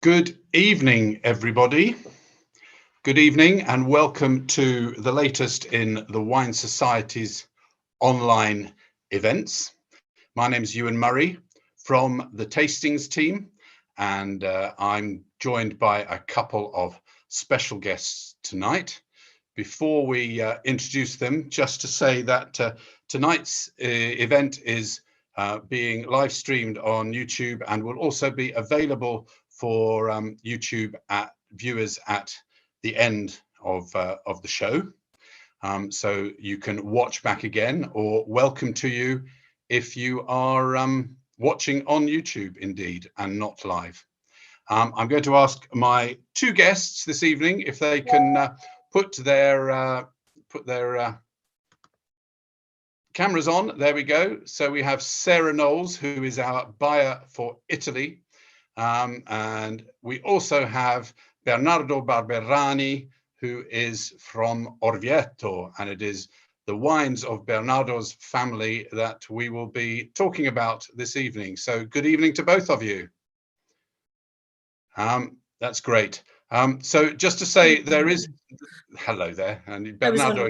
Good evening, everybody. Good evening and welcome to the latest in the Wine Society's online events. My name is Ewan Murray from the tastings team, and I'm joined by a couple of special guests tonight. Before we introduce them, just to say that tonight's event is being live streamed on YouTube and will also be available for YouTube viewers at the end of the show. So you can watch back again, or welcome to you if you are watching on YouTube indeed and not live. I'm going to ask my two guests this evening if they can put their cameras on. There we go. So we have Sarah Knowles, who is our buyer for Italy. And we also have Bernardo Barberani, who is from Orivetos, and it is the wines of Bernardo's family that we will be talking about this evening. So good evening to both of you. That's great. So just to say, there is, hello there, and Bernardo,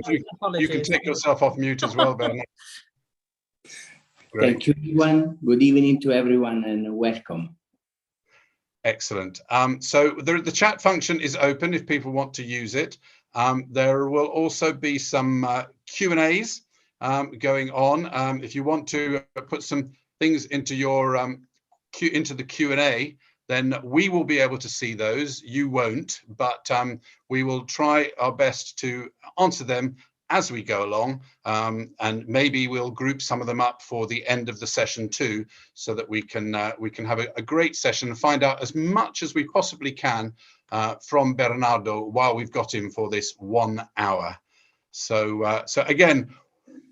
you can take yourself off mute as well, Bernardo. Great. Thank you, everyone. Good evening to everyone and welcome. Excellent. So the chat function is open if people want to use it. There will also be some Q&As going on. If you want to put some things into your into the Q&A, then we will be able to see those. You won't, but we will try our best to answer them as we go along, and maybe we'll group some of them up for the end of the session too, so that we can have a great session and find out as much as we possibly can from Bernardo while we've got him for this 1 hour. So again,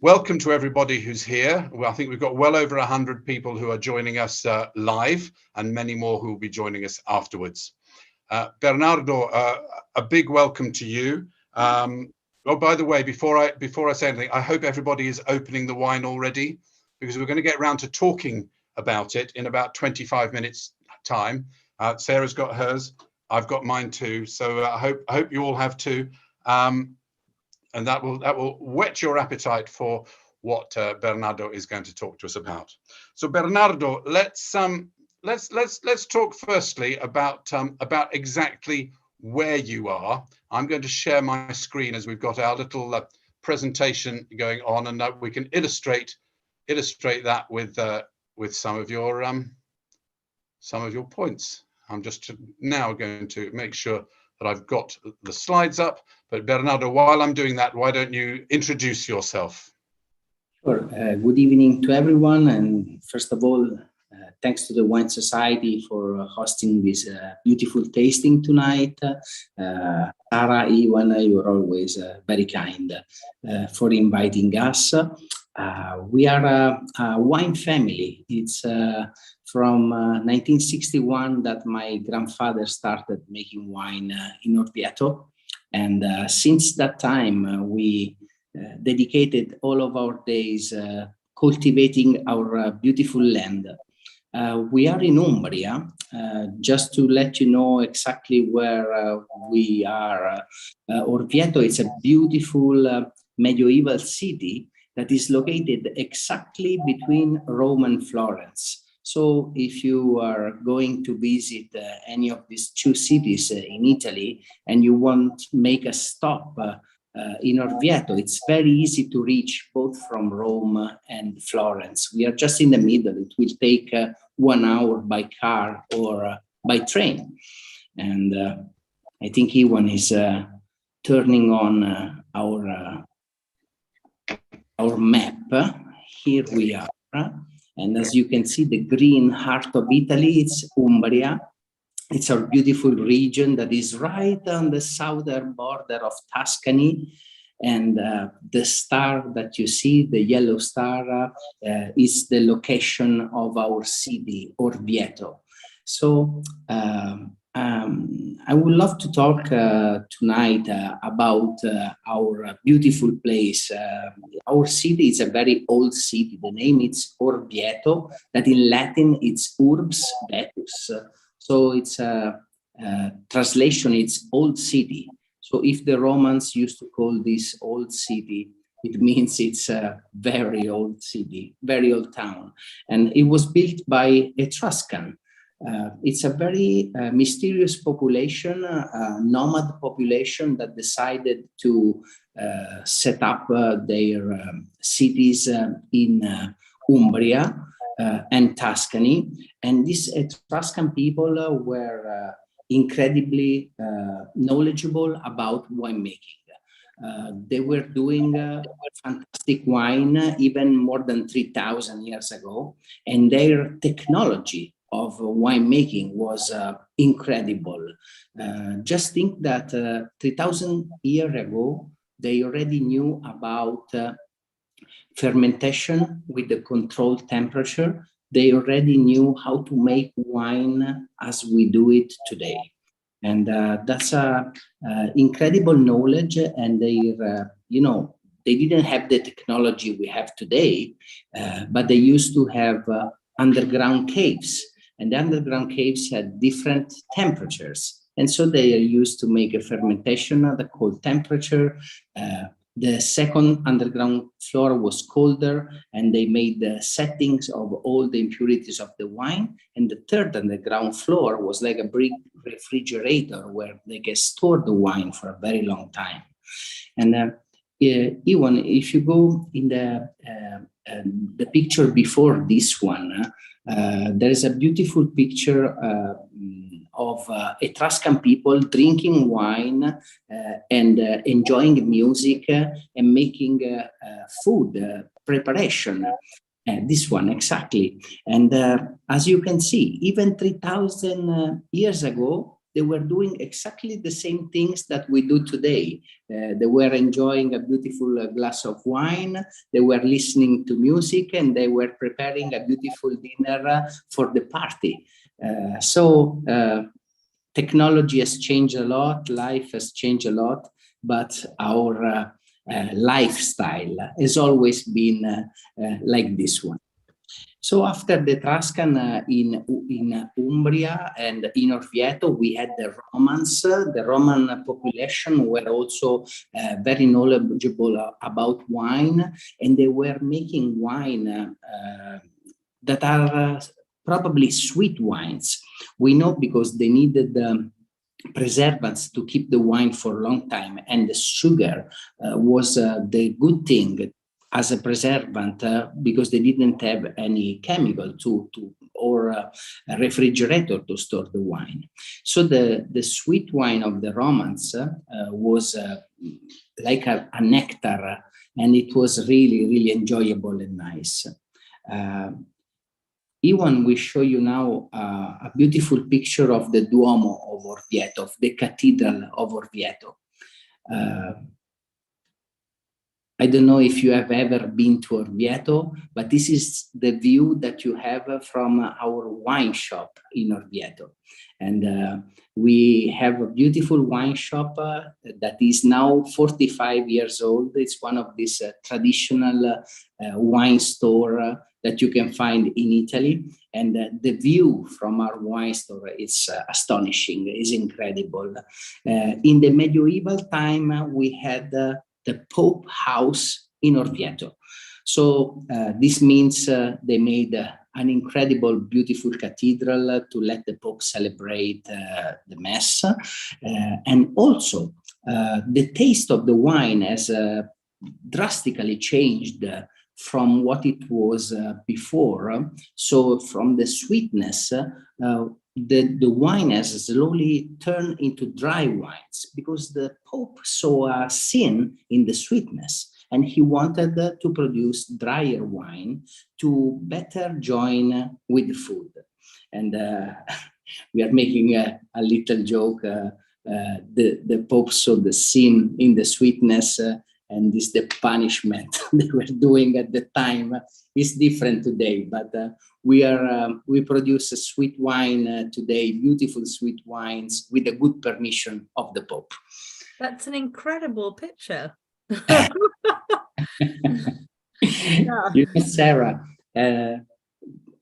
welcome to everybody who's here. Well, I think we've got well over 100 people who are joining us live, and many more who will be joining us afterwards. Bernardo, a big welcome to you. Oh, by the way, before I say anything, I hope everybody is opening the wine already, because we're going to get around to talking about it in about 25 minutes time. Sarah's got hers, I've got mine too, so I hope you all have too, and that will whet your appetite for what Bernardo is going to talk to us about. So Bernardo, let's talk firstly about exactly where you are. I'm going to share my screen as we've got our little presentation going on, and we can illustrate that with some of your points. I'm just now going to make sure that I've got the slides up. But Bernardo, while I'm doing that, why don't you introduce yourself? Sure. Good evening to everyone, and first of all, thanks to the Wine Society for hosting this beautiful tasting tonight. Sarah, Iwan, you're always very kind for inviting us. We are a wine family. It's from 1961 that my grandfather started making wine in Orivetos. And since that time, we dedicated all of our days cultivating our beautiful land. We are in Umbria. Just to let you know exactly where we are, Orivetos is a beautiful medieval city that is located exactly between Rome and Florence. So if you are going to visit any of these two cities in Italy and you want to make a stop in Orivetos, it's very easy to reach both from Rome and Florence. We are just in the middle. It will take 1 hour by car or by train. And I think Iwan is turning on our map. Here we are. And as you can see, the green heart of Italy, it's Umbria. It's a beautiful region that is right on the southern border of Tuscany. And the star that you see, the yellow star, is the location of our city, Orivetos. So I would love to talk tonight about our beautiful place. Our city is a very old city. The name is Orivetos, that in Latin it's Urbs Vetus. So it's a translation, it's old city. So if the Romans used to call this old city, it means it's a very old city, very old town. And it was built by Etruscan. It's a very mysterious population, nomad population that decided to set up their cities in Umbria and Tuscany. And these Etruscan people were incredibly knowledgeable about winemaking. They were doing fantastic wine even more than 3,000 years ago, and their technology of winemaking was incredible. Just think that 3,000 years ago, they already knew about fermentation with the controlled temperature. They already knew how to make wine as we do it today. And that's incredible knowledge. And they, they didn't have the technology we have today, but they used to have underground caves. And the underground caves had different temperatures. And so they are used to make a fermentation at the cold temperature. The second underground floor was colder, and they made the settings of all the impurities of the wine. And the third underground floor was like a brick refrigerator where they can store the wine for a very long time. And even if you go in the picture before this one, there is a beautiful picture of Etruscan people drinking wine and enjoying music and making food preparation. This one, exactly. And as you can see, even 3,000 years ago, they were doing exactly the same things that we do today. They were enjoying a beautiful glass of wine, they were listening to music, and they were preparing a beautiful dinner for the party. So technology has changed a lot, life has changed a lot, but our lifestyle has always been like this one. So after the Etruscan in Umbria and in Orvieto, we had the Romans. The Roman population were also very knowledgeable about wine, and they were making wine that are probably sweet wines. We know because they needed preservatives to keep the wine for a long time, and the sugar was the good thing as a preservative because they didn't have any chemical or a refrigerator to store the wine. So the sweet wine of the Romans was like a nectar, and it was really, really enjoyable and nice. Iwan will show you now a beautiful picture of the Duomo of Orvieto, of the Cathedral of Orvieto. I don't know if you have ever been to Orvieto, but this is the view that you have from our wine shop in Orvieto. And we have a beautiful wine shop that is now 45 years old. It's one of these traditional wine store that you can find in Italy. And the view from our wine store is astonishing, is incredible. In the medieval time, we had the Pope House in Orvieto. So this means they made an incredible, beautiful cathedral to let the Pope celebrate the Mass. And also the taste of the wine has drastically changed from what it was before. So from the sweetness, the wine has slowly turned into dry wines because the Pope saw a sin in the sweetness, and he wanted to produce drier wine to better join with the food. And we are making a little joke. The Pope saw the sin in the sweetness, and this the punishment they were doing at the time. Is different today, but we produce a sweet wine today, beautiful sweet wines with the good permission of the Pope. That's an incredible picture. You know, Sarah,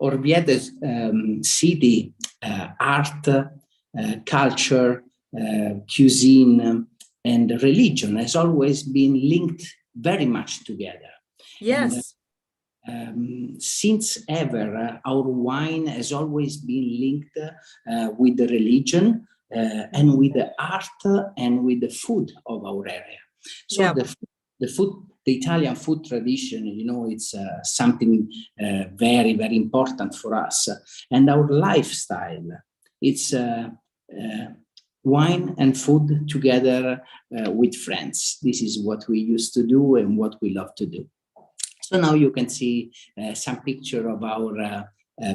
Orvieto's city art culture, cuisine, and religion has always been linked very much together. Yes. And, since ever, our wine has always been linked with the religion and with the art and with the food of our area. So the food, the Italian food tradition, you know, it's something very, very important for us. And our lifestyle, it's wine and food together with friends. This is what we used to do and what we love to do. So now you can see some picture of our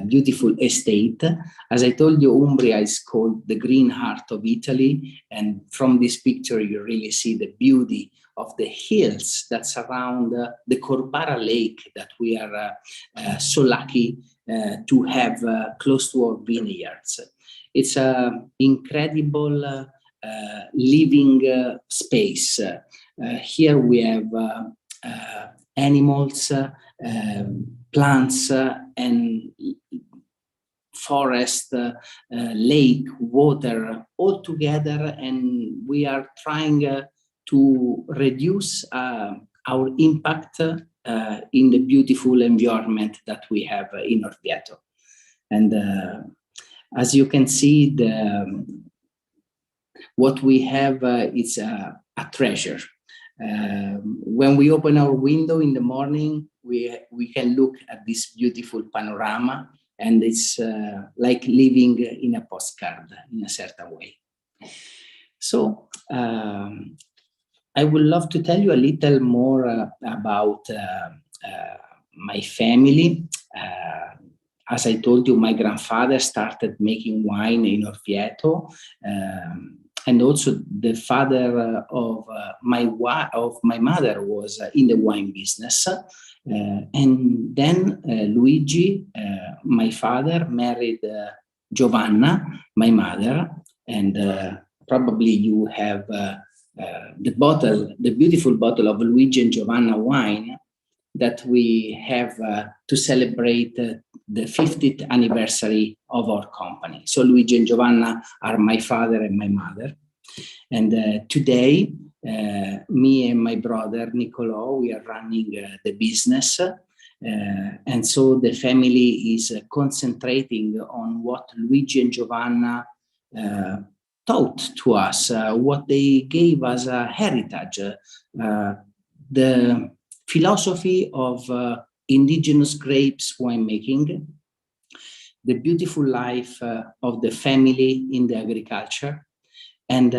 beautiful estate. As I told you, Umbria is called the green heart of Italy. And from this picture, you really see the beauty of the hills that surround the Corbara Lake that we are so lucky to have close to our vineyards. It's an incredible living space. Here we have animals, plants, and forest, lake, water, all together, and we are trying to reduce our impact in the beautiful environment that we have in Orivetos. And as you can see, what we have is a treasure. When we open our window in the morning, we can look at this beautiful panorama, and it's like living in a postcard in a certain way. So I would love to tell you a little more about my family. As I told you, my grandfather started making wine in Orivetos. And also the father of my mother was in the wine business. And then Luigi, my father, married Giovanna, my mother. And probably you have the beautiful bottle of Luigi and Giovanna wine that we have to celebrate the 50th anniversary of our company. So Luigi and Giovanna are my father and my mother. And today, me and my brother, Nicolò, we are running the business. And so the family is concentrating on what Luigi and Giovanna taught to us, what they gave as a heritage, the philosophy of indigenous grapes winemaking, the beautiful life of the family in the agriculture. And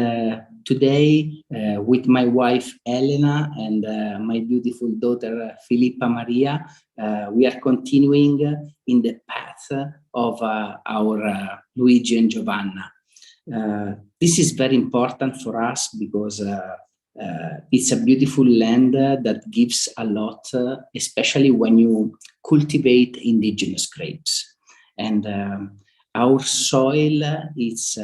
today, with my wife Elena and my beautiful daughter Filippa Maria, we are continuing in the path of our Luigi and Giovanna. This is very important for us because it's a beautiful land that gives a lot, especially when you cultivate indigenous grapes. And our soil is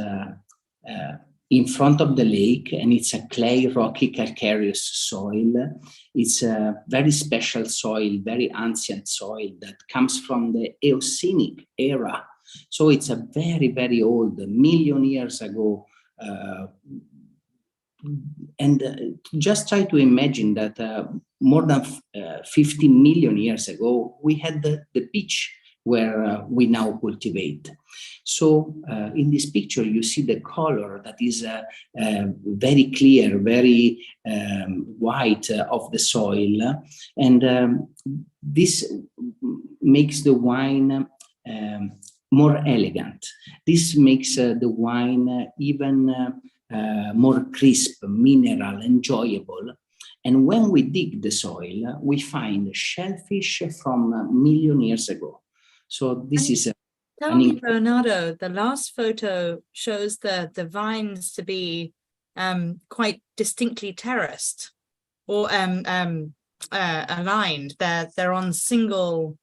in front of the lake, and it's a clay, rocky, calcareous soil. It's a very special soil, very ancient soil that comes from the Eocenic era. So it's a very, very old, 1 million years ago. And just try to imagine that more than 50 million years ago, we had the beach where we now cultivate. So in this picture, you see the color that is very clear, very white of the soil. And this makes the wine more elegant. This makes the wine even more crisp, mineral, enjoyable. And when we dig the soil, we find shellfish from 1 million years ago. So this is tell me, Bernardo, the last photo shows the vines to be quite distinctly terraced or aligned. They're on single,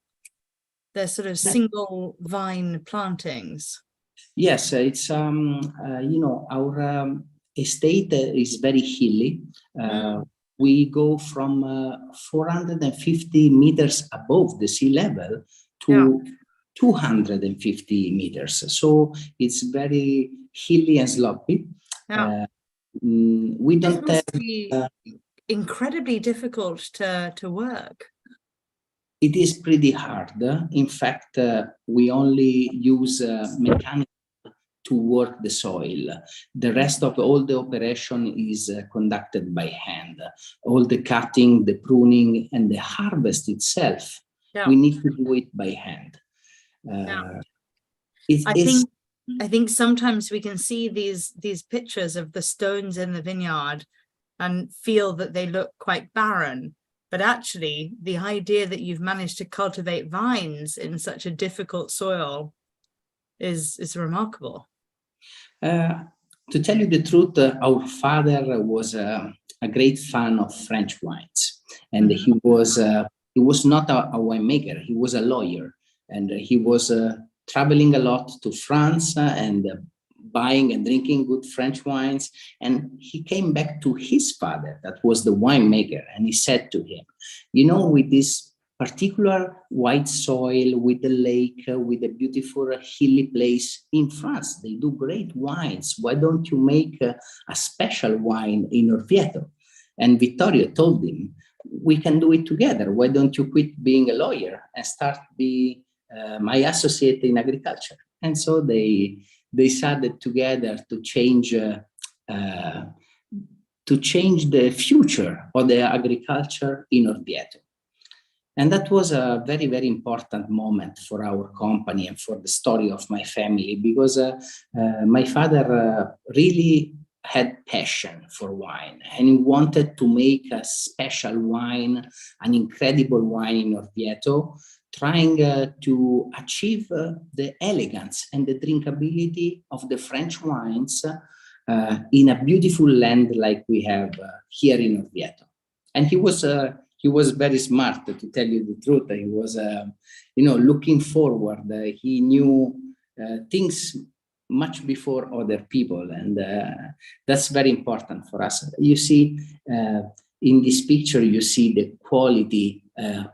they're sort of single vine plantings. Yes, it's you know, our estate is very hilly. We go from 450 meters above the sea level to 250 meters. So it's very hilly and sloppy. Yeah. We This don't must have... be incredibly difficult to work. It is pretty hard. In fact, we only use mechanical to work the soil. The rest of all the operation is conducted by hand. All the cutting, the pruning, and the harvest itself, we need to do it by hand. I think sometimes we can see these pictures of the stones in the vineyard and feel that they look quite barren. But actually, the idea that you've managed to cultivate vines in such a difficult soil is remarkable. To tell you the truth, our father was a great fan of French wines, and he was not a winemaker. He was a lawyer, and he was traveling a lot to France and buying and drinking good French wines. And he came back to his father, that was the winemaker, and he said to him, you know, with this particular white soil, with the lake, with a beautiful hilly place in France, they do great wines. Why don't you make a special wine in Orvieto? And Vittorio told him, we can do it together. Why don't you quit being a lawyer and start be my associate in agriculture? And so they decided together to change the future of the agriculture in Orvieto. And that was a very, very important moment for our company and for the story of my family, because my father really had passion for wine, and he wanted to make a special wine, an incredible wine in Orvieto, trying to achieve the elegance and the drinkability of the French wines in a beautiful land like we have here in Orvieto. And he was very smart, to tell you the truth. He was, looking forward. He knew things much before other people, and that's very important for us. You see, in this picture, you see the quality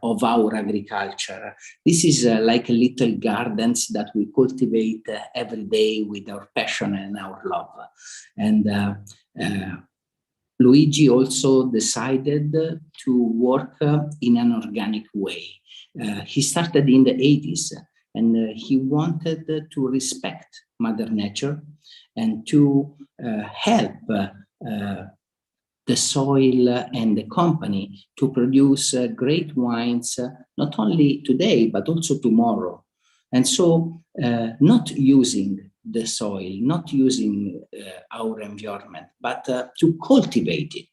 of our agriculture. This is like a little gardens that we cultivate every day with our passion and our love. And Luigi also decided to work in an organic way. He started in the 80s, and he wanted to respect Mother Nature and to help the soil and the company to produce great wines, not only today, but also tomorrow. And so not using the soil, not using our environment, but to cultivate it.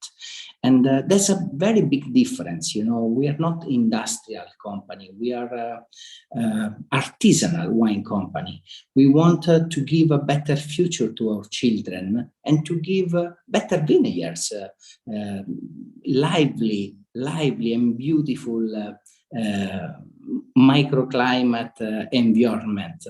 And that's a very big difference. You know, we are not industrial company. We are artisanal wine company. We want to give a better future to our children and to give better vineyards, lively and beautiful microclimate environment.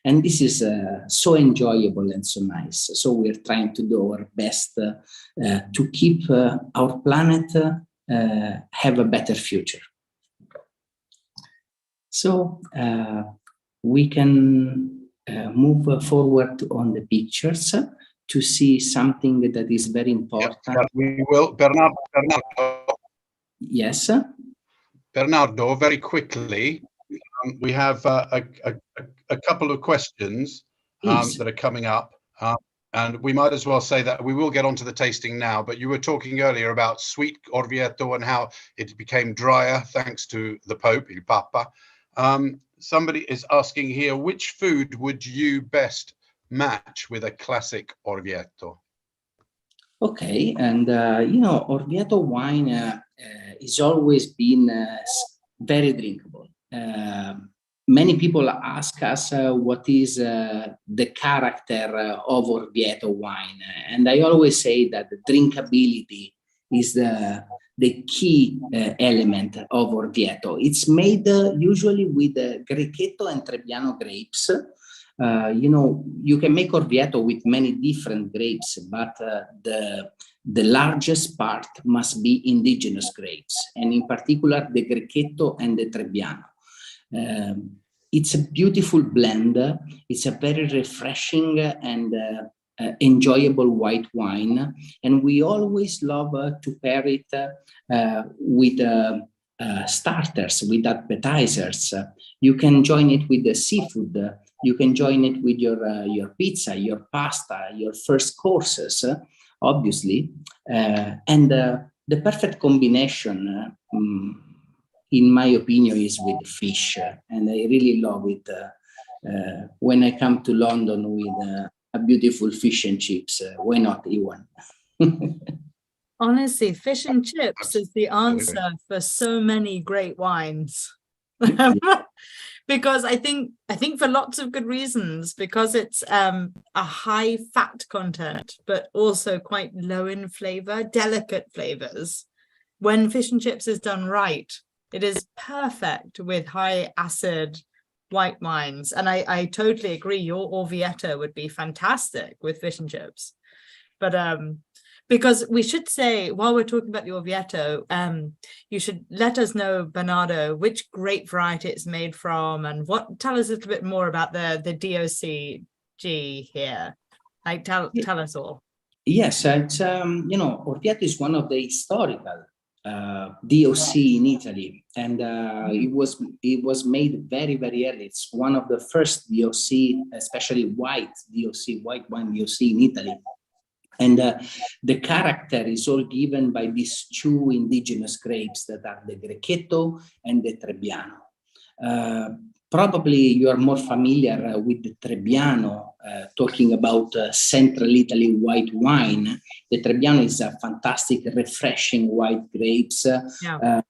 And this is so enjoyable and so nice. So we're trying to do our best to keep our planet have a better future. So we can move forward on the pictures to see something that is very important. Yes, we will. Bernardo. Yes. Bernardo, very quickly, we have a couple of questions that are coming up, and we might as well say that we will get onto the tasting now, but you were talking earlier about sweet Orvieto and how it became drier thanks to the Pope, Il Papa. Somebody is asking here, which food would you best match with a classic Orvieto? Okay, and Orvieto wine is always been very drinkable. Many people ask us what is the character of Orvieto wine, and I always say that the drinkability is the key element of Orvieto. It's made usually with Grechetto and Trebbiano grapes. You can make Orvieto with many different grapes, but the largest part must be indigenous grapes, and in particular the Grechetto and the Trebbiano. It's a beautiful blend. It's a very refreshing and enjoyable white wine. And we always love to pair it with starters, with appetizers. You can join it with the seafood. You can join it with your pizza, your pasta, your first courses, obviously. And the perfect combination, in my opinion, is with fish. And I really love it when I come to London with a beautiful fish and chips. Why not, Iwan? Honestly, fish and chips is the answer for so many great wines. Because I think for lots of good reasons, because it's a high fat content, but also quite low in flavor, delicate flavors. When fish and chips is done right, it is perfect with high acid white wines. And I totally agree, your Orvieto would be fantastic with fish and chips. But because we should say, while we're talking about the Orvieto, you should let us know, Bernardo, which grape variety it's made from, and tell us a little bit more about the DOCG here. Like, tell us all. Yes, it's Orvieto is one of the historical DOC in Italy, and it was made very, very early. It's one of the first DOC, especially white wine DOC in Italy. And the character is all given by these two indigenous grapes that are the Grechetto and the Trebbiano. Probably you are more familiar with the Trebbiano, talking about Central Italy white wine. The Trebbiano is a fantastic, refreshing white grapes. Yeah.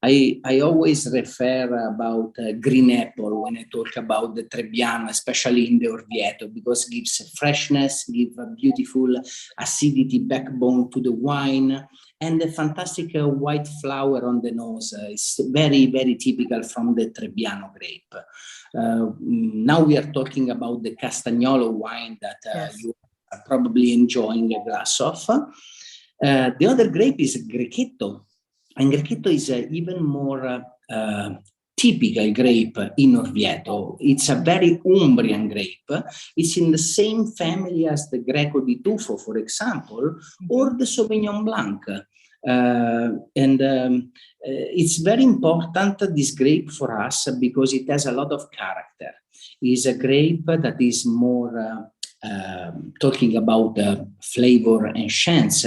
I always refer about green apple when I talk about the Trebbiano, especially in the Orvieto, because it gives freshness, gives a beautiful acidity backbone to the wine, and a fantastic white flower on the nose. It's very, very typical from the Trebbiano grape. Now we are talking about the Castagnolo wine that yes. You are probably enjoying a glass of. The other grape is Grechetto. And Grechetto is even more typical grape in Orvieto. It's a very Umbrian grape. It's in the same family as the Greco di Tufo, for example, or the Sauvignon Blanc. It's very important, this grape, for us, because it has a lot of character. It's a grape that is more talking about flavor and chance,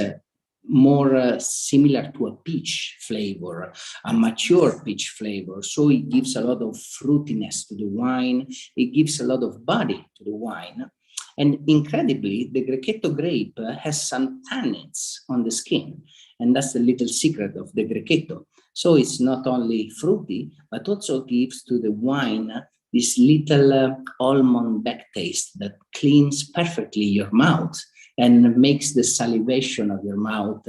more similar to a peach flavor, a mature peach flavor. So it gives a lot of fruitiness to the wine. It gives a lot of body to the wine. And incredibly, the Grechetto grape has some tannins on the skin. And that's the little secret of the Grechetto. So it's not only fruity, but also gives to the wine this little almond back taste that cleans perfectly your mouth and makes the salivation of your mouth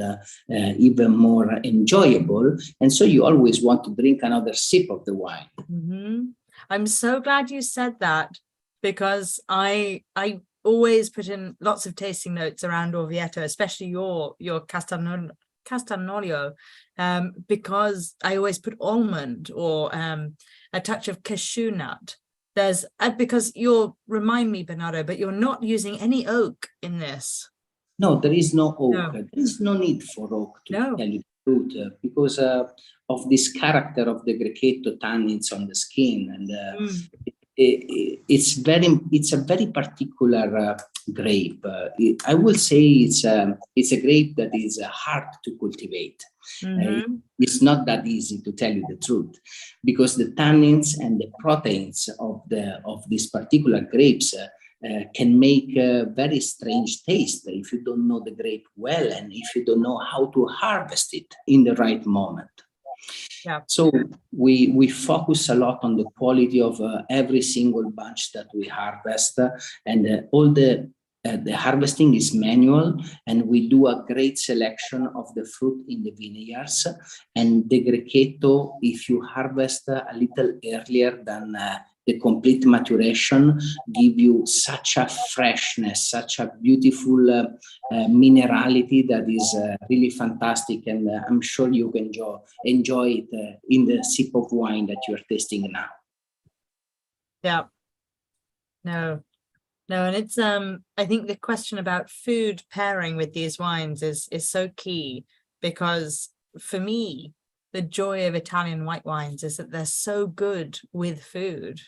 even more enjoyable. And so you always want to drink another sip of the wine. Mm-hmm. I'm so glad you said that, because I always put in lots of tasting notes around Orvieto, especially your Castagnolo, because I always put almond or a touch of cashew nut. There's because you'll remind me, Bernardo, but you're not using any oak in this. No, there is no oak. No. There is no need for oak, to No. tell you the truth, because of this character of the Grechetto tannins on the skin, and it's a very particular grape. I will say it's a grape that is hard to cultivate. Mm-hmm. It's not that easy, to tell you the truth, because the tannins and the proteins of these particular grapes can make a very strange taste if you don't know the grape well and if you don't know how to harvest it in the right moment. Yeah. So we focus a lot on the quality of every single bunch that we harvest, and all the harvesting is manual, and we do a great selection of the fruit in the vineyards. And the Grechetto, if you harvest a little earlier than the complete maturation, give you such a freshness, such a beautiful minerality that is really fantastic, and I'm sure you can enjoy it in the sip of wine that you're tasting now. Yeah. No. No, and it's I think the question about food pairing with these wines is so key, because for me, the joy of Italian white wines is that they're so good with food.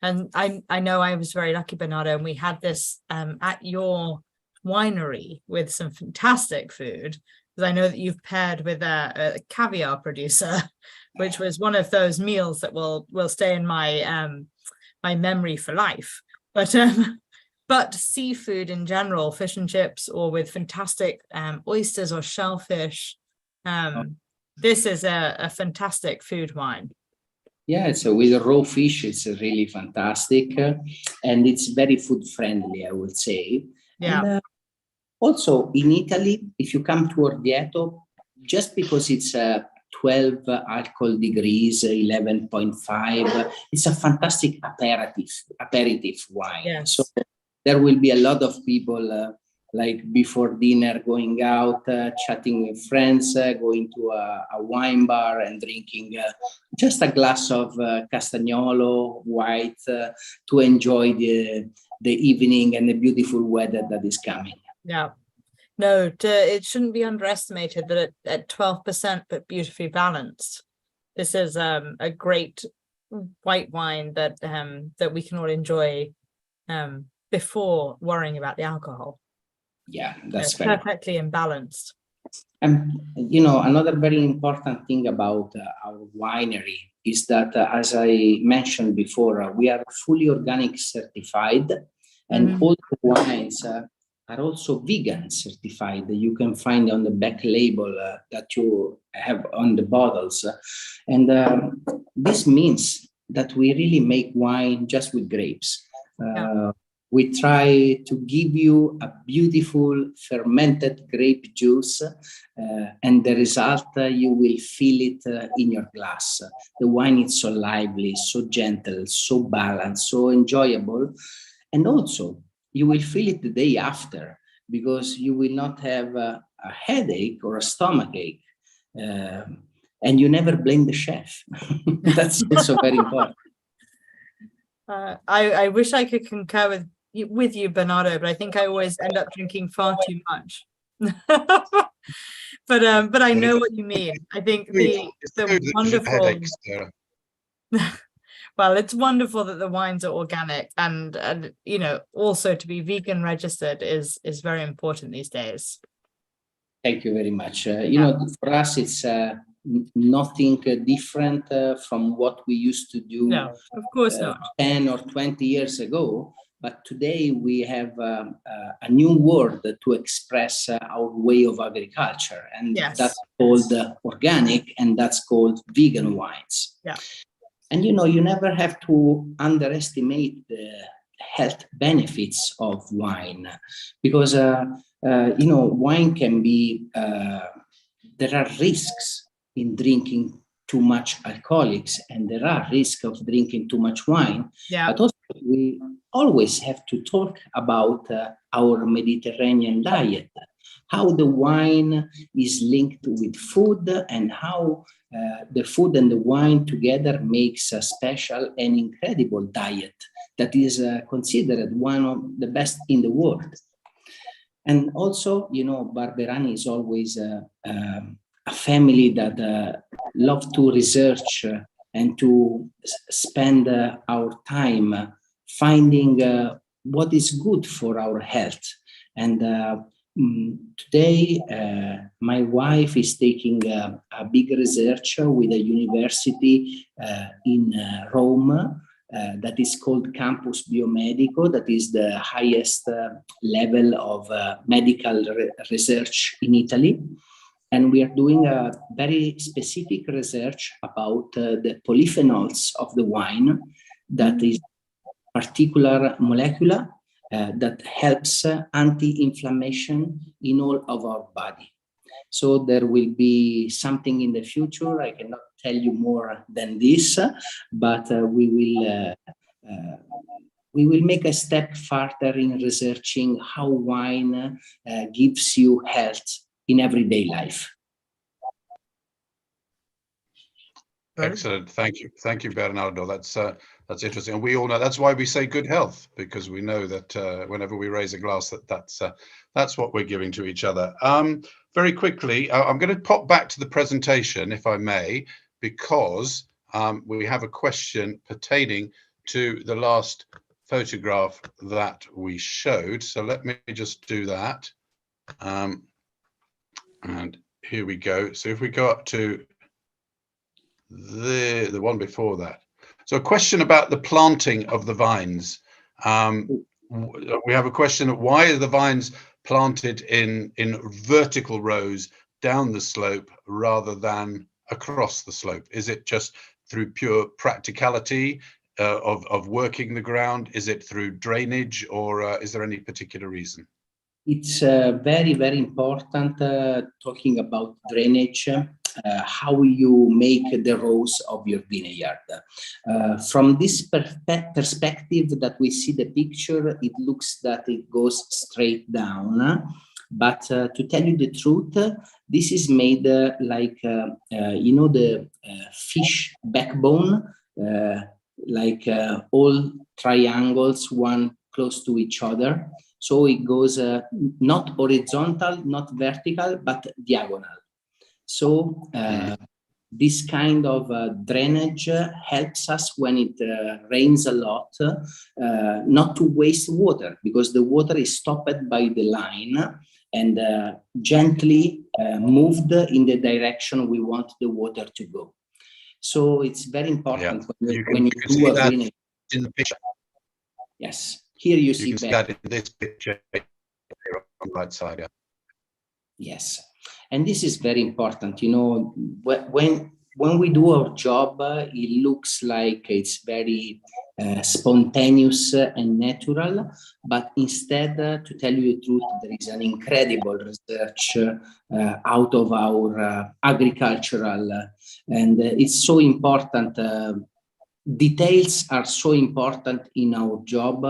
And I know I was very lucky, Bernardo, and we had this at your winery with some fantastic food, because I know that you've paired with a caviar producer, which was one of those meals that will stay in my my memory for life. But seafood in general, fish and chips, or with fantastic oysters or shellfish, this is a fantastic food wine. Yeah, so with raw fish, it's really fantastic, and it's very food friendly, I would say. Yeah. And also in Italy, if you come to Orvieto, just because it's 12 alcohol degrees, 11.5, it's a fantastic aperitif wine. Yes. So there will be a lot of people like before dinner going out, chatting with friends, going to a wine bar and drinking just a glass of Castagnolo white to enjoy the evening and the beautiful weather that is coming. Yeah. No, it shouldn't be underestimated that at 12%, but beautifully balanced, this is a great white wine that that we can all enjoy before worrying about the alcohol. Yeah, that's perfectly imbalanced. And you know, another very important thing about our winery is that, as I mentioned before, we are fully organic certified, and all the wines are also vegan certified. You can find on the back label that you have on the bottles. And this means that we really make wine just with grapes. We try to give you a beautiful fermented grape juice, and the result, you will feel it in your glass. The wine is so lively, so gentle, so balanced, so enjoyable. And also, you will feel it the day after, because you will not have a headache or a stomachache. And you never blame the chef. That's also very important. I wish I could concur with you, Bernardo, but I think I always end up drinking far too much. But I know what you mean. I think the wonderful. Well, it's wonderful that the wines are organic, and you know, also to be vegan registered is very important these days. Thank you very much. You know, for us, it's nothing different from what we used to do. No, of course not. 10 or 20 years ago. But today we have a new word to express our way of agriculture, and that's called organic, and that's called vegan wines. Yeah. And you know, you never have to underestimate the health benefits of wine, because you know, wine can be. There are risks in drinking too much alcoholics, and there are risks of drinking too much wine. Yeah. But also we always have to talk about our Mediterranean diet, how the wine is linked with food, and how the food and the wine together makes a special and incredible diet that is considered one of the best in the world. And also, you know, Barberani is always a family that love to research and to spend our time finding what is good for our health. And today, my wife is taking a big research with a university in Rome that is called Campus Biomedico, that is the highest level of medical research in Italy. And we are doing a very specific research about the polyphenols of the wine, that is particular molecule that helps anti-inflammation in all of our body. So there will be something in the future. I cannot tell you more than this, but we will make a step further in researching how wine gives you health in everyday life. Excellent. Thank you, Bernardo. That's That's interesting, and we all know that's why we say good health, because we know that whenever we raise a glass, that's what we're giving to each other. Very quickly, I'm going to pop back to the presentation, if I may, because we have a question pertaining to the last photograph that we showed. So let me just do that. And here we go. So if we go up to the one before that. So a question about the planting of the vines. We have a question of why are the vines planted in vertical rows down the slope rather than across the slope? Is it just through pure practicality of working the ground? Is it through drainage, or is there any particular reason? It's very, very important talking about drainage, how you make the rows of your vineyard. From this perspective that we see the picture, it looks that it goes straight down. But to tell you the truth, this is made like, you know, the fish backbone, like all triangles, one close to each other. So it goes not horizontal, not vertical, but diagonal. So this kind of drainage helps us when it rains a lot, not to waste water, because the water is stopped by the line and gently moved in the direction we want the water to go. So it's very important when you do a drainage. In the picture. Yes, here you see that in this picture here on the right side. Yeah. Yes, and this is very important. You know, when we do our job, it looks like it's very spontaneous and natural, but instead, to tell you the truth, there is an incredible research out of our agricultural, and it's so important. Details are so important in our job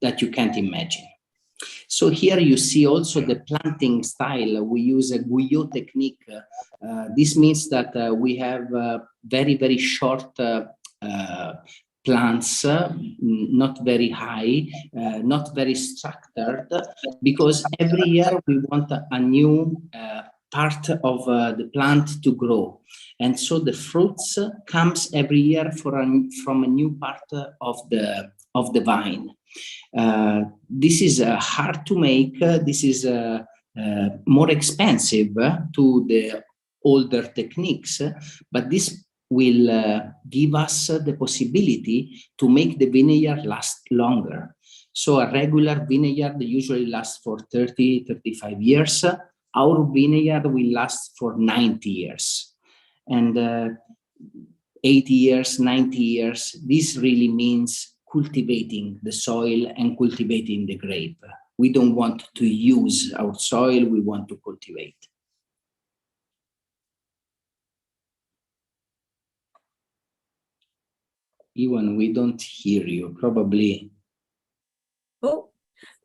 that you can't imagine. So here you see also the planting style. We use a guyot technique. This means that we have very, very short plants, not very high, not very structured, because every year we want a new part of the plant to grow. And so the fruits comes every year from a new part of the vine. This is hard to make. This is more expensive to the older techniques, but this will give us the possibility to make the vineyard last longer. So a regular vineyard usually lasts for 30, 35 years. Our vineyard will last for 90 years. And 80 years, 90 years, this really means cultivating the soil and cultivating the grape. We don't want to use our soil, we want to cultivate. Iwan, we don't hear you, probably. Oh,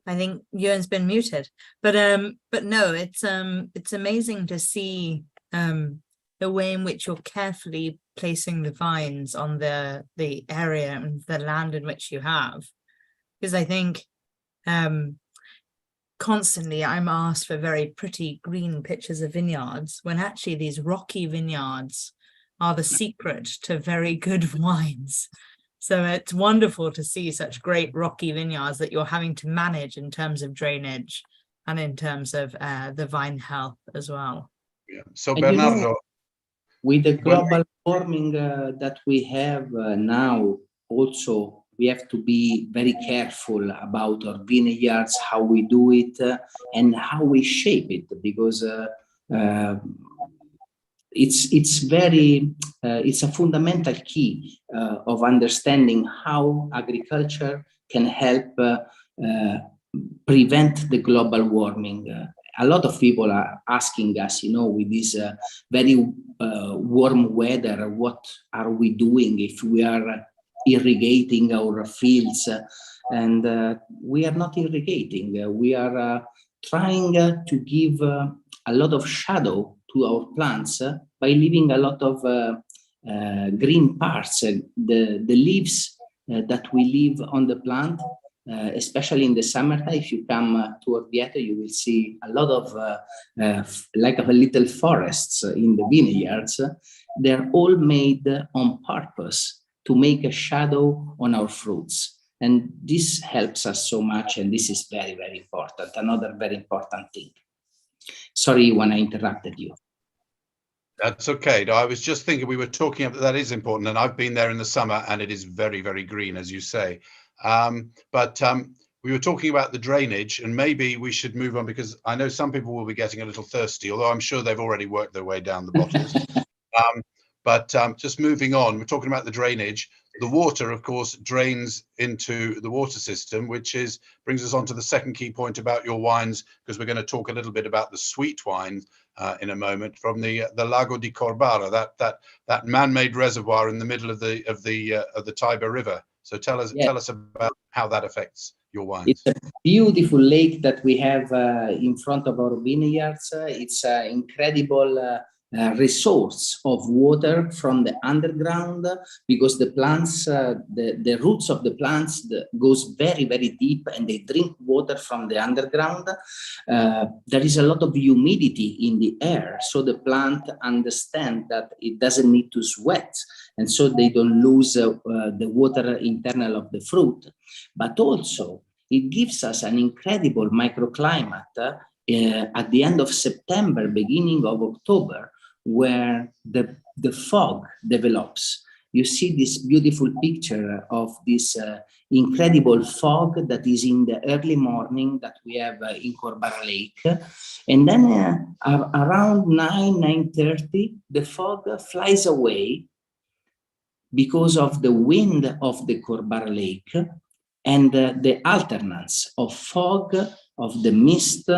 I think Ewan's been muted, but no, it's amazing to see the way in which you're carefully placing the vines on the area and the land in which you have, because I think constantly I'm asked for very pretty green pictures of vineyards, when actually these rocky vineyards are the secret to very good wines. So it's wonderful to see such great rocky vineyards that you're having to manage in terms of drainage and in terms of the vine health as well. Yeah. So And Bernardo, you know, with the global warming that we have now, also we have to be very careful about our vineyards, how we do it, and how we shape it, because it's a fundamental key of understanding how agriculture can help prevent the global warming. A lot of people are asking us, you know, with this very warm weather, what are we doing if we are irrigating our fields? And we are not irrigating. We are trying to give a lot of shadow to our plants by leaving a lot of green parts. The leaves that we live on the plant, especially in the summertime. If you come to Orvieto, you will see a lot of like a little forests in the vineyards. They're all made on purpose to make a shadow on our fruits. And this helps us so much, and this is very, very important. Another very important thing. Sorry when I interrupted you. That's okay. No, I was just thinking we were talking about that is important, and I've been there in the summer, and it is very, very green, as you say. But we were talking about the drainage, and maybe we should move on because I know some people will be getting a little thirsty, although I'm sure they've already worked their way down the bottles. But just moving on, we're talking about the drainage. The water, of course, drains into the water system, which brings us on to the second key point about your wines, because we're going to talk a little bit about the sweet wine in a moment from the Lago di Corbara, that man-made reservoir in the middle of the Tiber River. So tell us about how that affects your wines. It's a beautiful lake that we have in front of our vineyards. It's an incredible resource of water from the underground, because the plants, the roots of the plants goes very, very deep, and they drink water from the underground. There is a lot of humidity in the air, so the plant understand that it doesn't need to sweat, and so they don't lose the water internal of the fruit. But also it gives us an incredible microclimate at the end of September, beginning of October, where the fog develops. You see this beautiful picture of this incredible fog that is in the early morning that we have in Corbara Lake. And then around 9:30, the fog flies away because of the wind of the Corbara Lake and the alternance of fog, of the mist,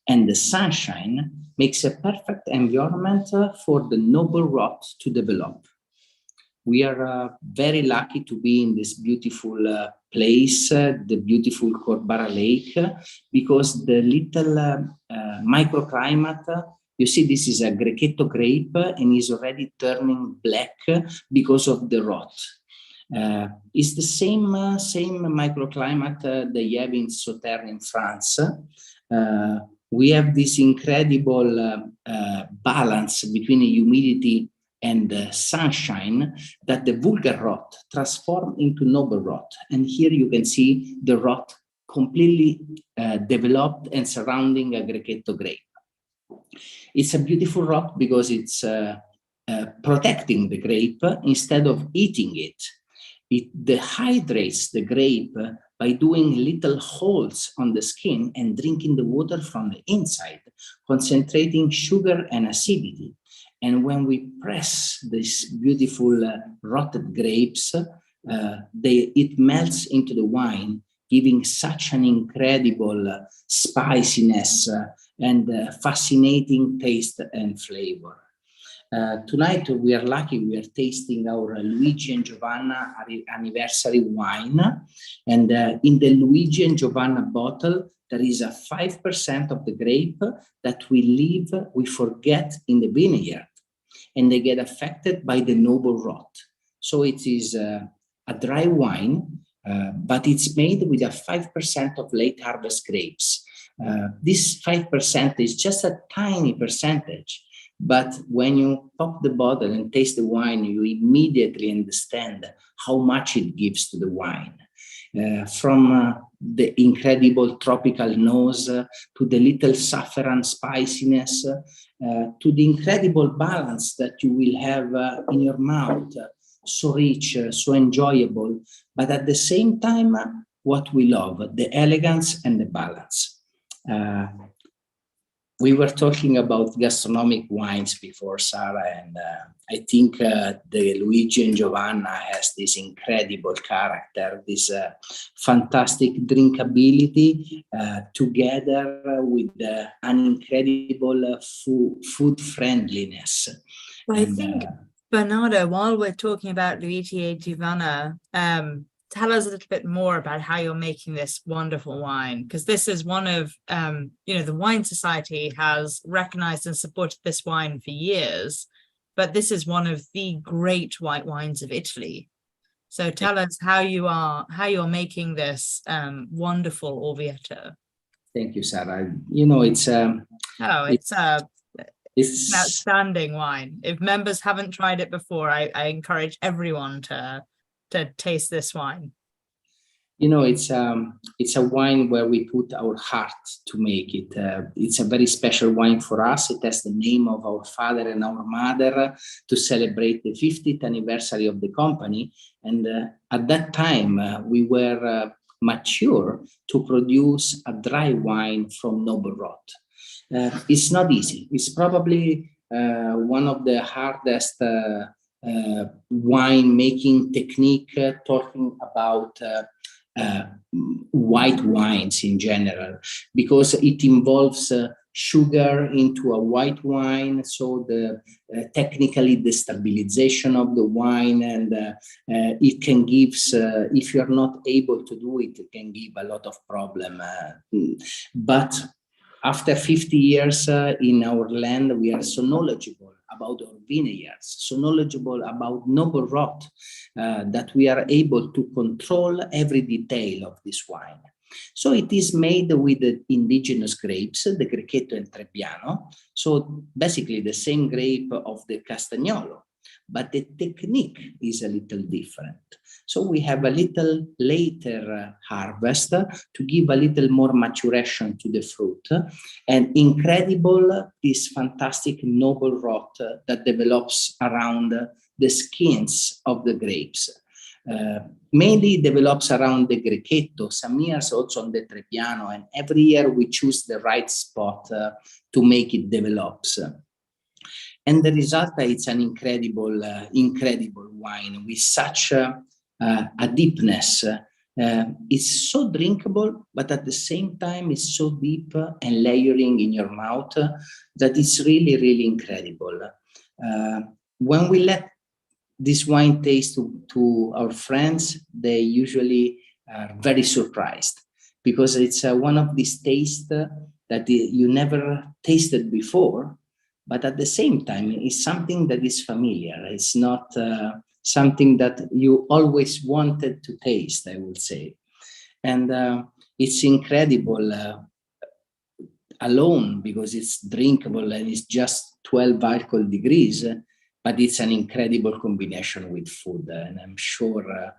and the sunshine makes a perfect environment for the noble rot to develop. We are very lucky to be in this beautiful place, the beautiful Corbara Lake, because the little microclimate, you see this is a Grechetto grape and is already turning black because of the rot. It's the same microclimate they have in Sauternes in France. We have this incredible balance between humidity and sunshine that the vulgar rot transforms into noble rot. And here you can see the rot completely developed and surrounding a Grechetto grape. It's a beautiful rot because it's protecting the grape instead of eating it. It dehydrates the grape by doing little holes on the skin and drinking the water from the inside, concentrating sugar and acidity. And when we press these beautiful rotted grapes, it melts into the wine, giving such an incredible spiciness and fascinating taste and flavor. Tonight we are lucky, we are tasting our Luigi and Giovanna anniversary wine, and in the Luigi and Giovanna bottle there is a 5% of the grape that we forget in the vineyard, and they get affected by the noble rot. So it is a dry wine, but it's made with a 5% of late harvest grapes. This 5% is just a tiny percentage, but when you pop the bottle and taste the wine, you immediately understand how much it gives to the wine. From the incredible tropical nose to the little saffron spiciness, to the incredible balance that you will have in your mouth, so rich, so enjoyable, but at the same time, what we love, the elegance and the balance. We were talking about gastronomic wines before, Sarah, and I think the Luigi and Giovanna has this incredible character, this fantastic drinkability together with an incredible food friendliness. I think, Bernardo, while we're talking about Luigi and Giovanna, tell us a little bit more about how you're making this wonderful wine, because this is one of, the Wine Society has recognized and supported this wine for years, but this is one of the great white wines of Italy. So tell us how you're making this wonderful Orvieto. Thank you, Sarah. You know, it's an it's outstanding wine. If members haven't tried it before, I encourage everyone to taste this wine. You know, it's a wine where we put our heart to make it. It's a very special wine for us. It has the name of our father and our mother to celebrate the 50th anniversary of the company. And at that time, we were mature to produce a dry wine from noble rot. It's not easy. It's probably one of the hardest wine making technique, talking about white wines in general, because it involves sugar into a white wine, so the technically the stabilization of the wine, and it can give, if you're not able to do it, it can give a lot of problem. But after 50 years in our land, we are so knowledgeable about our vineyards, so knowledgeable about noble rot, that we are able to control every detail of this wine. So it is made with the indigenous grapes, the Grechetto and Trebbiano. So basically the same grape of the Castagnolo, but the technique is a little different. So we have a little later harvest to give a little more maturation to the fruit, and incredible, this fantastic noble rot that develops around the skins of the grapes. Mainly develops around the Grechetto, some years also on the Trebbiano, and every year we choose the right spot to make it develops. And the result, it's an incredible wine with such a deepness. It's so drinkable, but at the same time, it's so deep and layering in your mouth that it's really, really incredible. When we let this wine taste to our friends, they usually are very surprised, because it's one of these tastes that you never tasted before, but at the same time, it's something that is familiar. It's not something that you always wanted to taste, I would say. And it's incredible alone, because it's drinkable and it's just 12 alcohol degrees, but it's an incredible combination with food. And I'm sure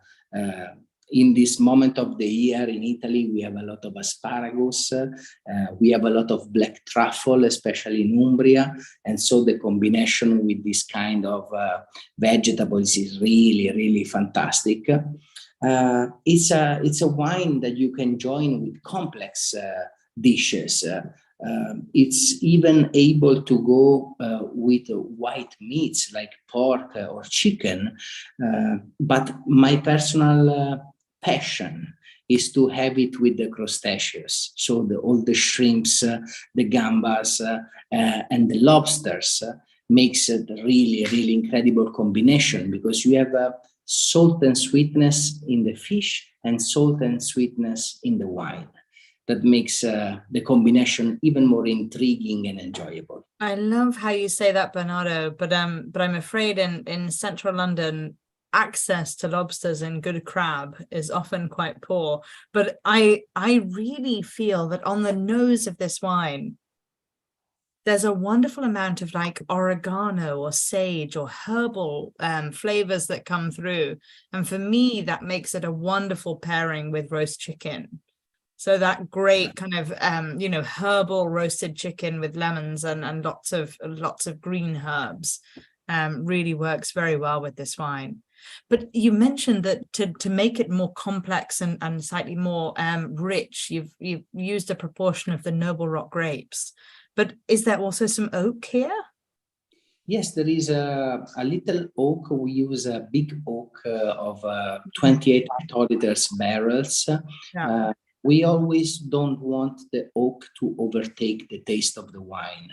in this moment of the year in Italy, we have a lot of asparagus, we have a lot of black truffle, especially in Umbria. And so the combination with this kind of vegetables is really, really fantastic. It's a wine that you can join with complex dishes. It's even able to go with white meats like pork or chicken. But my personal passion is to have it with the crustaceous. So all the shrimps, the gambas, and the lobsters makes it really, really incredible combination, because you have salt and sweetness in the fish and salt and sweetness in the wine. That makes the combination even more intriguing and enjoyable. I love how you say that, Bernardo, but I'm afraid in central London, access to lobsters and good crab is often quite poor. But I really feel that on the nose of this wine, there's a wonderful amount of like oregano or sage or herbal flavors that come through. And for me, that makes it a wonderful pairing with roast chicken. So that great kind of, herbal roasted chicken with lemons and lots of green herbs really works very well with this wine. But you mentioned that to make it more complex and slightly more rich, you've used a proportion of the noble rot grapes. But is there also some oak here? Yes, there is a little oak. We use a big oak of 28 hectoliters barrels. Yeah. We always don't want the oak to overtake the taste of the wine.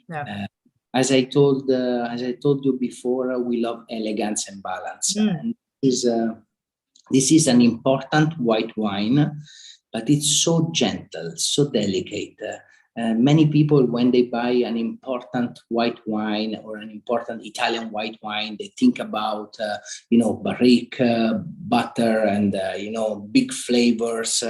Yeah. As I told you before, we love elegance and balance. And this is an important white wine, but it's so gentle, so delicate. Many people, when they buy an important white wine or an important Italian white wine, they think about, barrique, butter, and, big flavors.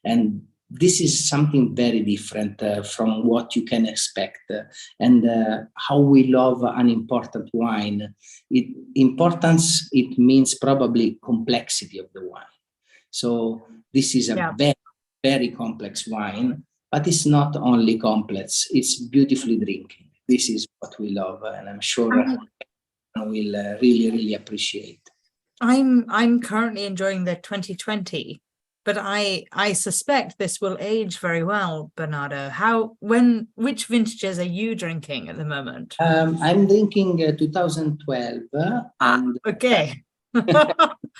And this is something very different from what you can expect. How we love an important wine. Importance, it means probably complexity of the wine. So this is a very, very complex wine. But it's not only complex, it's beautifully drinking. This is what we love, and I'm sure everyone will really, really appreciate. I'm currently enjoying the 2020, but I suspect this will age very well, Bernardo. Which vintages are you drinking at the moment? I'm drinking 2012, and okay.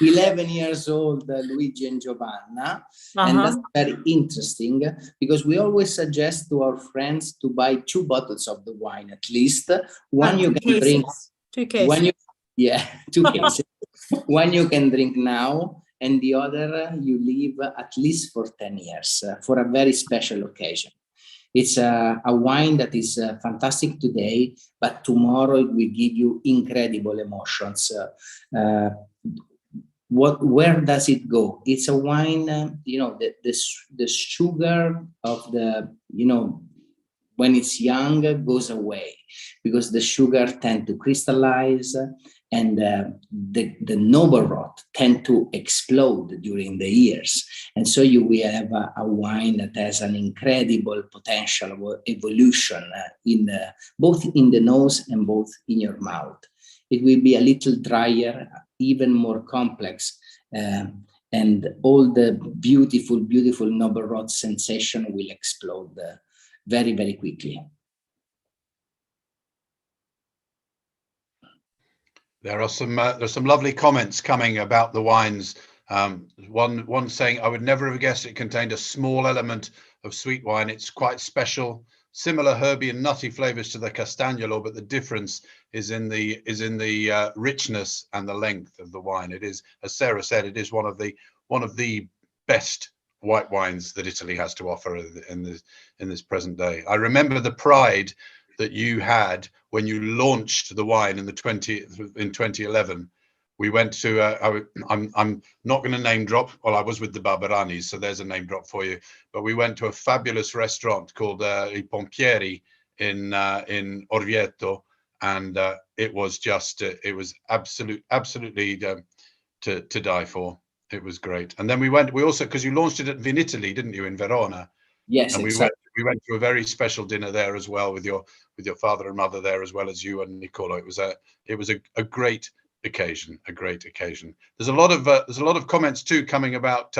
11 years old, Luigi and Giovanna. And that's very interesting because we always suggest to our friends to buy 2 bottles of the wine at least. One you can drink. 2 cases. 2 cases. One you can drink now, and the other you leave at least for 10 years for a very special occasion. It's a wine that is fantastic today, but tomorrow it will give you incredible emotions. Where does it go? It's a wine, the sugar of the, when it's young goes away because the sugar tend to crystallize and the noble rot tend to explode during the years. And so you will have a wine that has an incredible potential of evolution both in the nose and both in your mouth. It will be a little drier, even more complex, and all the beautiful, beautiful noble rot sensation will explode very, very quickly. There's some lovely comments coming about the wines. One saying, I would never have guessed it contained a small element of sweet wine. It's quite special. Similar herby and nutty flavors to the Castagnolo, but the difference is in the richness and the length of the wine. It is, as Sarah said, it is one of the best white wines that Italy has to offer in this present day. I remember the pride that you had when you launched the wine in 2011. We went to I'm not going to name drop. Well, I was with the Barberanis, so there's a name drop for you. But we went to a fabulous restaurant called I Pompieri in Orivetos, and it was just it was absolutely to die for. It was great. And then we also, because you launched it at Vinitaly, didn't you, in Verona? Yes, and exactly. we went to a very special dinner there as well with your father and mother there, as well as you and Niccolo. It was a great occasion, There's a lot of comments too coming about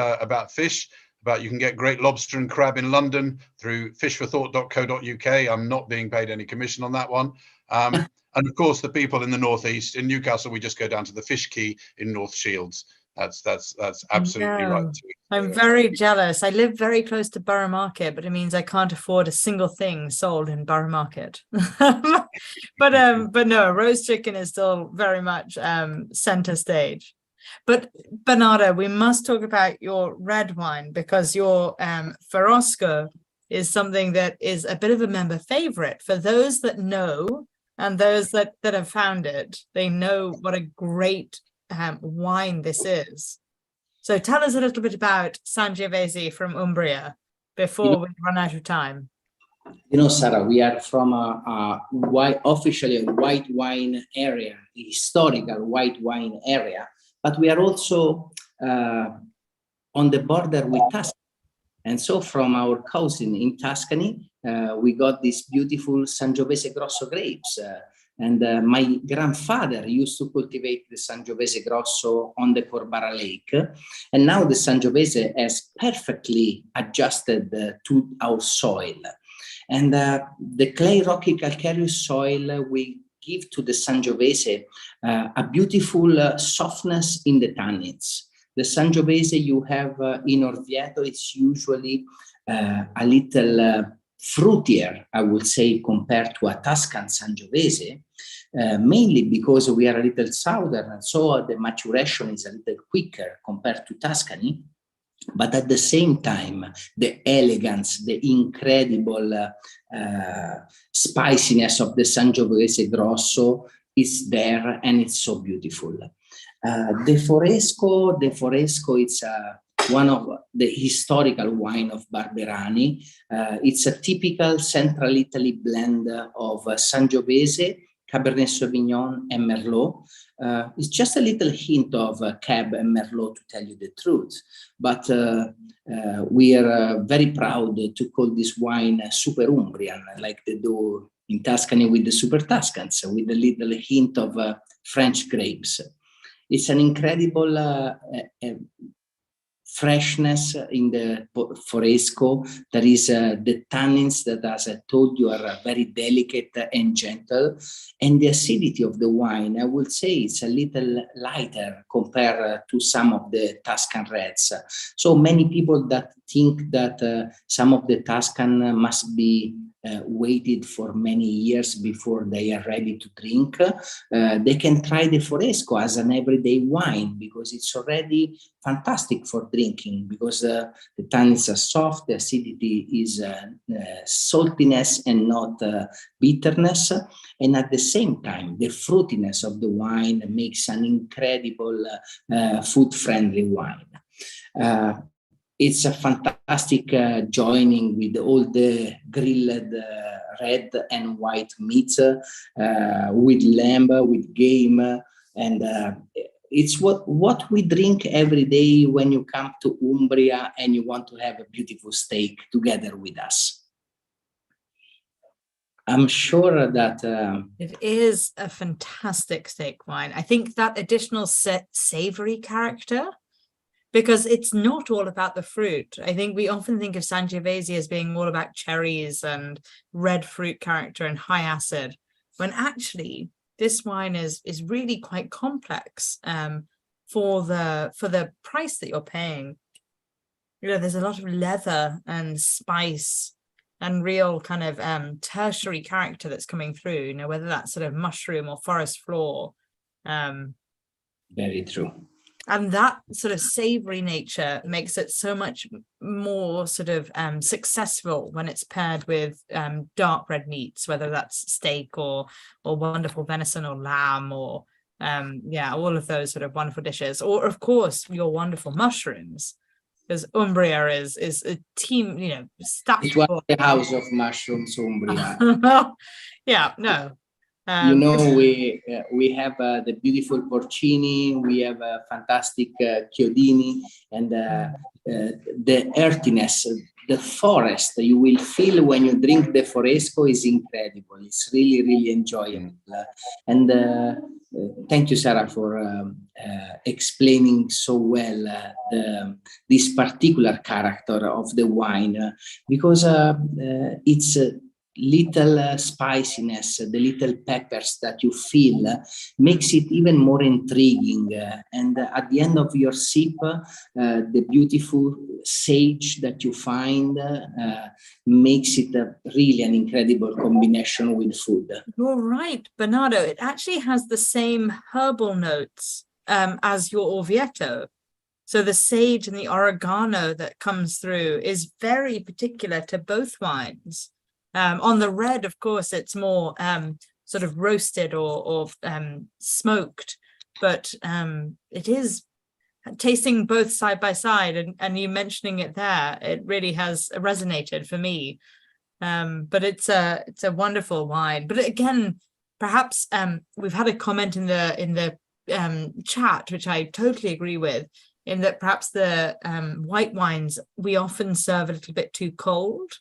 fish. About you can get great lobster and crab in London through fishforthought.co.uk. I'm not being paid any commission on that one. And of course, the people in the northeast, in Newcastle, we just go down to the Fish Quay in North Shields. That's absolutely right too. I'm very jealous. I live very close to Borough Market, but it means I can't afford a single thing sold in Borough Market. but no, roast chicken is still very much center stage. But Bernardo, we must talk about your red wine, because your Ferrosco is something that is a bit of a member favorite. For those that know and those that have found it, they know what a great wine this is. So tell us a little bit about Sangiovese from Umbria before we run out of time. Sarah, we are from officially a white wine area, a historical white wine area, but we are also on the border with Tuscany. And so from our cousin in Tuscany, we got these beautiful Sangiovese Grosso grapes. And my grandfather used to cultivate the Sangiovese Grosso on the Corbara Lake. And now the Sangiovese has perfectly adjusted to our soil. And the clay, rocky, calcareous soil will give to the Sangiovese a beautiful softness in the tannins. The Sangiovese you have in Orvieto, it's usually a little fruitier, I would say, compared to a Tuscan Sangiovese, mainly because we are a little southern, and so the maturation is a little quicker compared to Tuscany. But at the same time, the elegance, the incredible spiciness of the Sangiovese Grosso is there, and it's so beautiful. The Foresco, it's one of the historical wine of Barberani. It's a typical Central Italy blend of Sangiovese, Cabernet Sauvignon, and Merlot. It's just a little hint of Cab and Merlot, to tell you the truth. But we are very proud to call this wine Super Umbrian, like they do in Tuscany with the Super Tuscans, with a little hint of French grapes. It's an incredible freshness in the Foresco. There is the tannins that, as I told you, are very delicate and gentle. And the acidity of the wine, I would say it's a little lighter compared to some of the Tuscan reds. So many people that think that some of the Tuscan must be waited for many years before they are ready to drink, they can try the Foresco as an everyday wine, because it's already fantastic for drinking, because the tannins are soft, the acidity is saltiness and not bitterness, and at the same time the fruitiness of the wine makes an incredible food-friendly wine. It's a fantastic joining with all the grilled red and white meats, with lamb, with game, and it's what we drink every day when you come to Umbria and you want to have a beautiful steak together with us. I'm sure that it is a fantastic steak wine. I think that additional savory character, because it's not all about the fruit. I think we often think of Sangiovese as being all about cherries and red fruit character and high acid, when actually this wine is really quite complex for the price that you're paying. You know, there's a lot of leather and spice and real kind of tertiary character that's coming through, you know, whether that's sort of mushroom or forest floor. Very true. And that sort of savory nature makes it so much more sort of successful when it's paired with dark red meats, whether that's steak or wonderful venison or lamb or all of those sort of wonderful dishes, or of course your wonderful mushrooms, because Umbria is a team, you know, stacked. It was the house of mushrooms, Umbria. Yeah, no. You know, we have the beautiful porcini, we have a fantastic chiodini, and the earthiness, the forest you will feel when you drink the Foresco is incredible. It's really, really enjoyable. And thank you, Sarah, for explaining so well this particular character of the wine, because it's little spiciness, the little peppers that you feel makes it even more intriguing. And at the end of your sip, the beautiful sage that you find makes it really an incredible combination with food. You're right, Bernardo. It actually has the same herbal notes as your Orvieto. So the sage and the oregano that comes through is very particular to both wines. On the red, of course, it's more sort of roasted or smoked, but it is tasting both side by side, and you mentioning it there, it really has resonated for me. But it's a wonderful wine. But again, perhaps we've had a comment in the chat, which I totally agree with, in that perhaps the white wines we often serve a little bit too cold.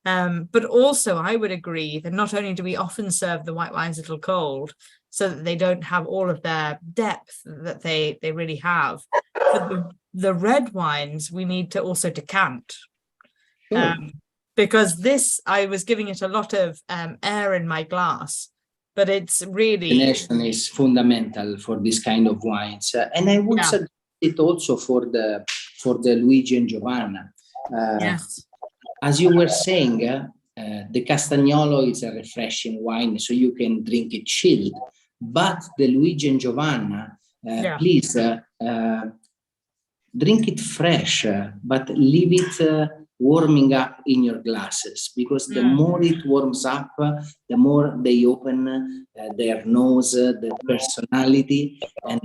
But also I would agree that not only do we often serve the white wines a little cold so that they don't have all of their depth that they really have, but the red wines we need to also decant. Sure. Because this, I was giving it a lot of air in my glass, but it's really... Combination is fundamental for this kind of wines. And I would suggest it also for the Luigi and Giovanna. Yes. As you were saying, the Castagnolo is a refreshing wine, so you can drink it chilled. But the Luigi and Giovanna, please drink it fresh, but leave it warming up in your glasses, because the more it warms up, the more they open their nose, their personality, and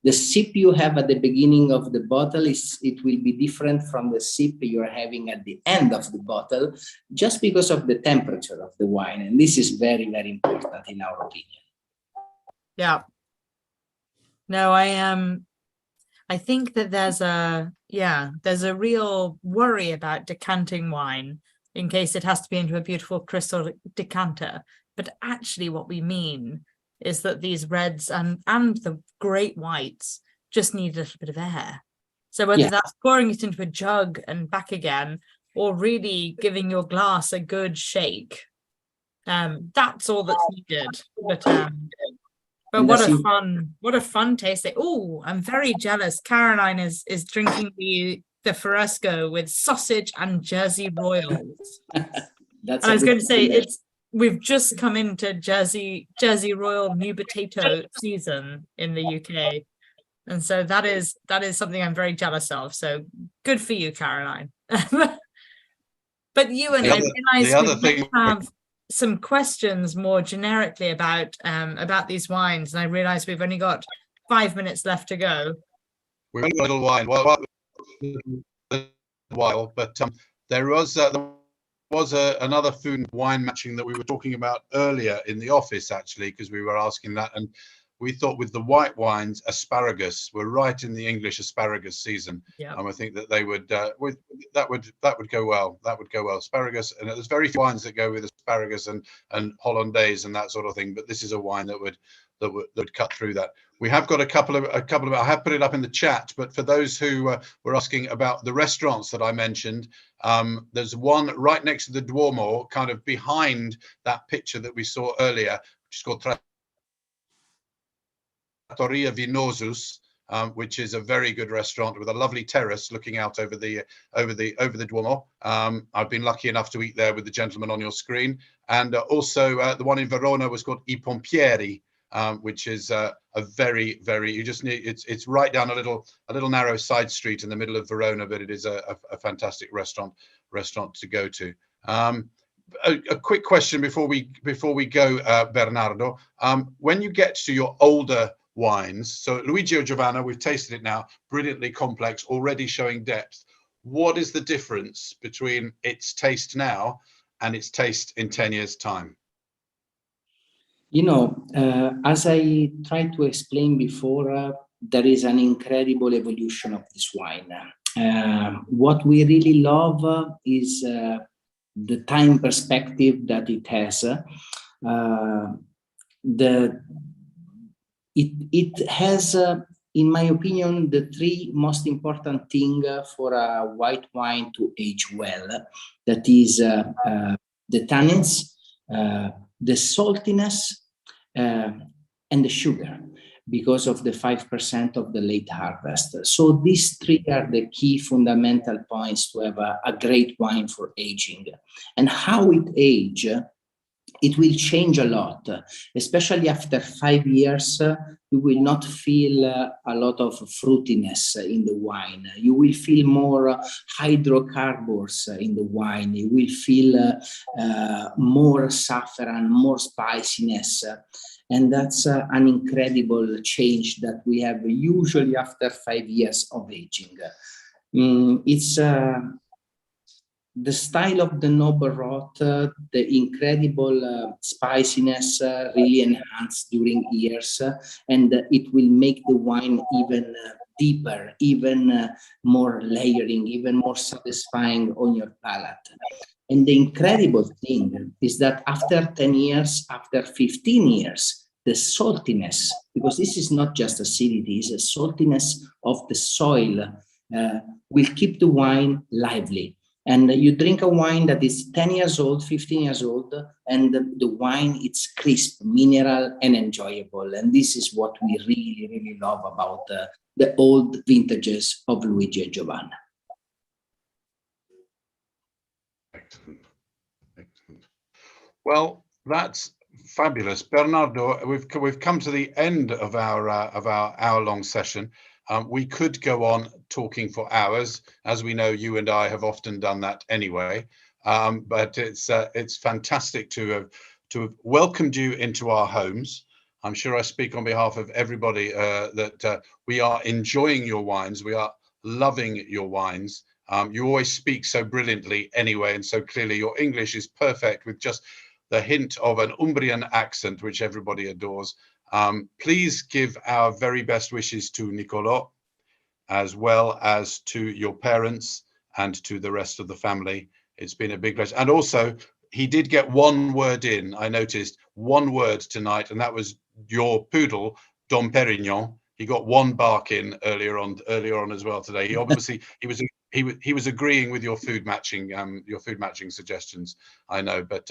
the sip you have at the beginning of the bottle it will be different from the sip you're having at the end of the bottle, just because of the temperature of the wine. And this is very, very important in our opinion. Yeah. No, I think that there's a real worry about decanting wine in case it has to be into a beautiful crystal decanter. But actually what we mean is that these reds and the great whites just need a little bit of air. So whether that's pouring it into a jug and back again, or really giving your glass a good shake, that's all that's needed. But what a fun tasting. Oh, I'm very jealous. Caroline is drinking the Fresco with sausage and Jersey Royals. And I was going to say we've just come into Jersey Royal new potato season in the UK. And so that is something I'm very jealous of. So good for you, Caroline. But Ewan, I realize we have some questions more generically about these wines, and I realize we've only got 5 minutes left to go. We've only got a little while, but there was another food and wine matching that we were talking about earlier in the office, actually, because we were asking that, and we thought with the white wines, asparagus, we're right in the English asparagus season. Yeah. And I think that they would that would go well. That would go well. Asparagus, and there's very few wines that go with asparagus and hollandaise and that sort of thing. But this is a wine that would cut through that. We have got a couple of I have put it up in the chat, but for those who were asking about the restaurants that I mentioned, there's one right next to the Duomo, kind of behind that picture that we saw earlier, which is called Terroir Vinosus, which is a very good restaurant with a lovely terrace looking out over the Duomo. I've been lucky enough to eat there with the gentleman on your screen, and also the one in Verona was called I Pompieri, which is a very, very, you just need, it's right down a little narrow side street in the middle of Verona, but it is a fantastic restaurant to go to. A quick question before we go, Bernardo. When you get to your older wines, so Luigi or Giovanna, we've tasted it now, brilliantly complex, already showing depth. What is the difference between its taste now and its taste in 10 years' time? You know, as I tried to explain before, there is an incredible evolution of this wine. What we really love is the time perspective that it has. It has, in my opinion, the three most important things for a white wine to age well. That is the tannins, the saltiness, and the sugar, because of the 5% of the late harvest. So these three are the key fundamental points to have a great wine for aging. And how it ages, it will change a lot, especially after 5 years. You will not feel a lot of fruitiness in the wine. You will feel more hydrocarbons in the wine. You will feel more saffron, more spiciness. And that's an incredible change that we have usually after 5 years of aging. It's the style of the noble rot, the incredible spiciness really enhanced during years, and it will make the wine even deeper, even more layering, even more satisfying on your palate. And the incredible thing is that after 10 years, after 15 years, the saltiness, because this is not just acidity, it's a saltiness of the soil, will keep the wine lively. And you drink a wine that is 10 years old, 15 years old, and the wine, it's crisp, mineral, and enjoyable. And this is what we really, really love about the old vintages of Luigi and Giovanna. Excellent. Excellent. Well, that's fabulous. Bernardo, we've come to the end of our hour-long session. We could go on talking for hours, as we know you and I have often done that anyway. But it's fantastic to have welcomed you into our homes. I'm sure I speak on behalf of everybody that we are enjoying your wines. We are loving your wines. You always speak so brilliantly anyway, and so clearly. Your English is perfect with just the hint of an Umbrian accent, which everybody adores. Please give our very best wishes to Niccolò, as well as to your parents and to the rest of the family. It's been a big pleasure. And also, he did get one word in. I noticed one word tonight, and that was your poodle, Dom Perignon. He got one bark in earlier on as well today. He obviously he was agreeing with your food matching suggestions. I know, but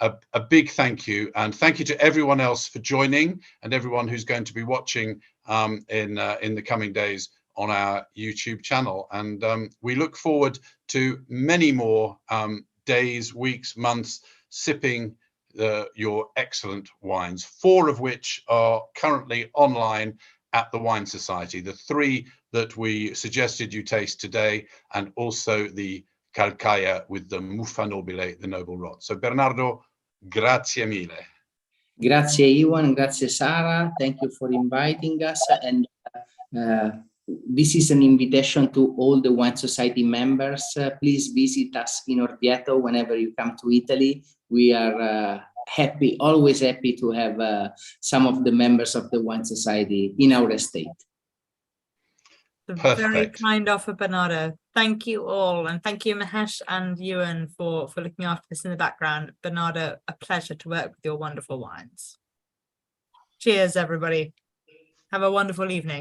a big thank you, and thank you to everyone else for joining, and everyone who's going to be watching in the coming days on our YouTube channel. And we look forward to many more days, weeks, months sipping your excellent wines, 4 of which are currently online at the Wine Society, the 3 that we suggested you taste today, and also the Calcaia with the Muffa Nobile, the noble rot. So Bernardo, grazie mille. Grazie Iwan, grazie Sara, thank you for inviting us. And this is an invitation to all the Wine Society members. Please visit us in Orvieto whenever you come to Italy. We are happy, always happy to have some of the members of the Wine Society in our estate. A very kind offer, Bernardo. Thank you all, and thank you Mahesh and Ewan for looking after this in the background. Bernardo, a pleasure to work with your wonderful wines. Cheers, everybody. Have a wonderful evening.